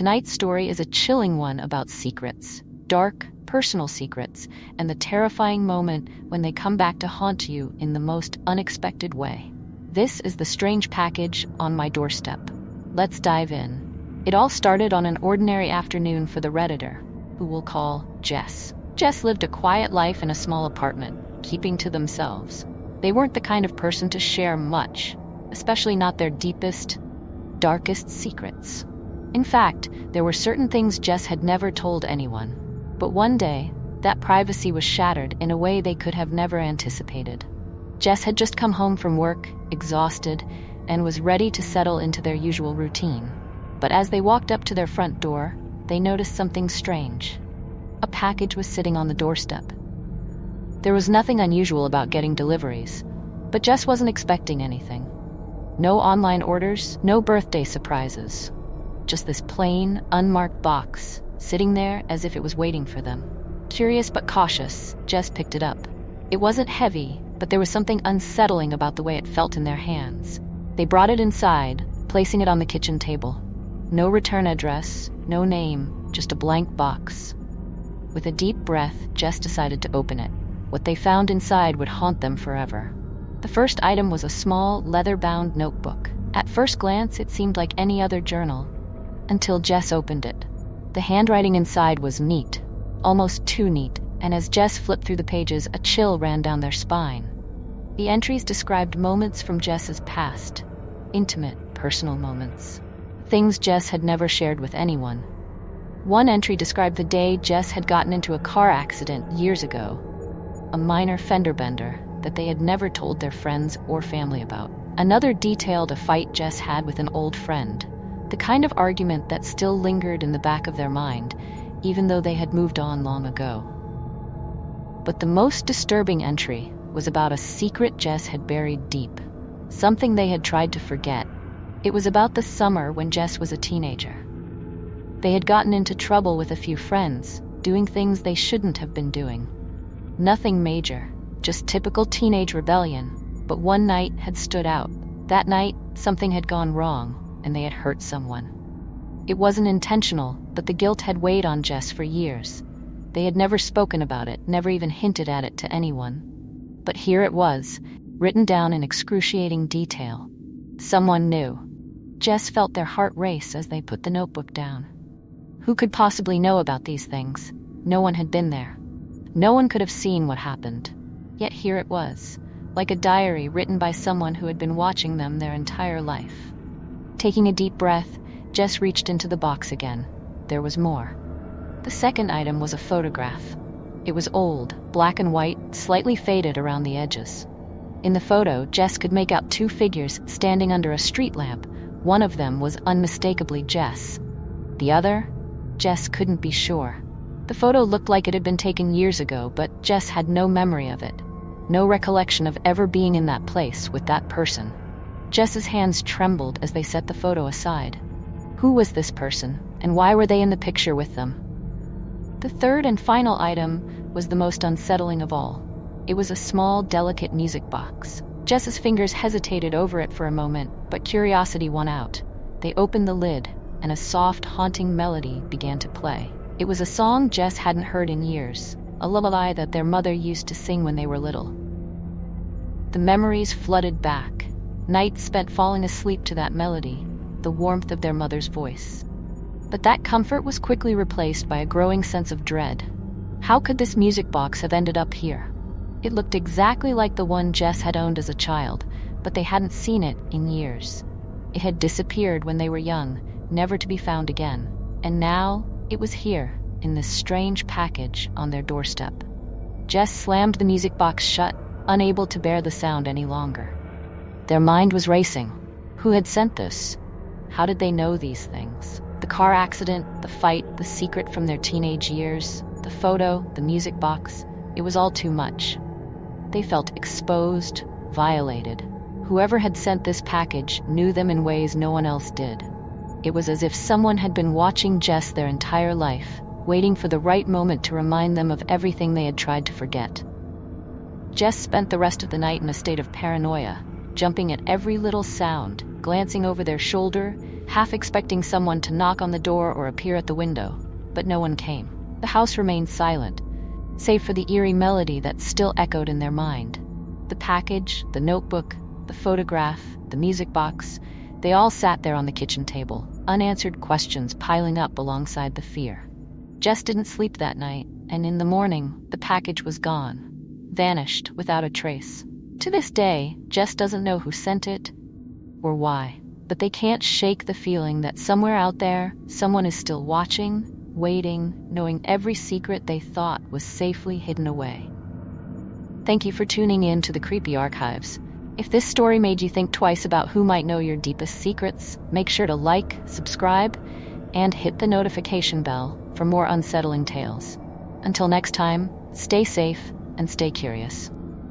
Tonight's story is a chilling one about secrets, dark, personal secrets, and the terrifying moment when they come back to haunt you in the most unexpected way. This is the strange package on my doorstep. Let's dive in. It all started on an ordinary afternoon for the Redditor, who we'll call Jess. Jess lived a quiet life in a small apartment, keeping to themselves. They weren't the kind of person to share much, especially not their deepest, darkest secrets. In fact, there were certain things Jess had never told anyone. But one day, that privacy was shattered in a way they could have never anticipated. Jess had just come home from work, exhausted, and was ready to settle into their usual routine. But as they walked up to their front door, they noticed something strange. A package was sitting on the doorstep. There was nothing unusual about getting deliveries, but Jess wasn't expecting anything. No online orders, no birthday surprises. Just this plain, unmarked box, sitting there as if it was waiting for them. Curious but cautious, Jess picked it up. It wasn't heavy, but there was something unsettling about the way it felt in their hands. They brought it inside, placing it on the kitchen table. No return address, no name, just a blank box. With a deep breath, Jess decided to open it. What they found inside would haunt them forever. The first item was a small, leather-bound notebook. At first glance, it seemed like any other journal, until Jess opened it. The handwriting inside was neat, almost too neat, and as Jess flipped through the pages, a chill ran down their spine. The entries described moments from Jess's past, intimate, personal moments. Things Jess had never shared with anyone. One entry described the day Jess had gotten into a car accident years ago, a minor fender bender that they had never told their friends or family about. Another detailed a fight Jess had with an old friend, the kind of argument that still lingered in the back of their mind, even though they had moved on long ago. But the most disturbing entry was about a secret Jess had buried deep, something they had tried to forget. It was about the summer when Jess was a teenager. They had gotten into trouble with a few friends, doing things they shouldn't have been doing. Nothing major, just typical teenage rebellion, but one night had stood out. That night, something had gone wrong, and they had hurt someone. It wasn't intentional, but the guilt had weighed on Jess for years. They had never spoken about it, never even hinted at it to anyone. But here it was, written down in excruciating detail. Someone knew. Jess felt their heart race as they put the notebook down. Who could possibly know about these things? No one had been there. No one could have seen what happened. Yet here it was, like a diary written by someone who had been watching them their entire life. Taking a deep breath, Jess reached into the box again. There was more. The second item was a photograph. It was old, black and white, slightly faded around the edges. In the photo, Jess could make out two figures standing under a street lamp. One of them was unmistakably Jess. The other? Jess couldn't be sure. The photo looked like it had been taken years ago, but Jess had no memory of it. No recollection of ever being in that place with that person. Jess's hands trembled as they set the photo aside. Who was this person, and why were they in the picture with them? The third and final item was the most unsettling of all. It was a small, delicate music box. Jess's fingers hesitated over it for a moment, but curiosity won out. They opened the lid, and a soft, haunting melody began to play. It was a song Jess hadn't heard in years, a lullaby that their mother used to sing when they were little. The memories flooded back. Nights spent falling asleep to that melody, the warmth of their mother's voice. But that comfort was quickly replaced by a growing sense of dread. How could this music box have ended up here? It looked exactly like the one Jess had owned as a child, but they hadn't seen it in years. It had disappeared when they were young, never to be found again. And now, it was here, in this strange package on their doorstep. Jess slammed the music box shut, unable to bear the sound any longer. Their mind was racing. Who had sent this? How did they know these things? The car accident, the fight, the secret from their teenage years, the photo, the music box. It was all too much. They felt exposed, violated. Whoever had sent this package knew them in ways no one else did. It was as if someone had been watching Jess their entire life, waiting for the right moment to remind them of everything they had tried to forget. Jess spent the rest of the night in a state of paranoia, jumping at every little sound, glancing over their shoulder, half expecting someone to knock on the door or appear at the window. But no one came. The house remained silent, save for the eerie melody that still echoed in their mind. The package, the notebook, the photograph, the music box, they all sat there on the kitchen table, unanswered questions piling up alongside the fear. Jess didn't sleep that night, and in the morning, the package was gone, vanished without a trace. To this day, Jess doesn't know who sent it or why, but they can't shake the feeling that somewhere out there, someone is still watching, waiting, knowing every secret they thought was safely hidden away. Thank you for tuning in to the Creepy Archives. If this story made you think twice about who might know your deepest secrets, make sure to like, subscribe, and hit the notification bell for more unsettling tales. Until next time, stay safe and stay curious.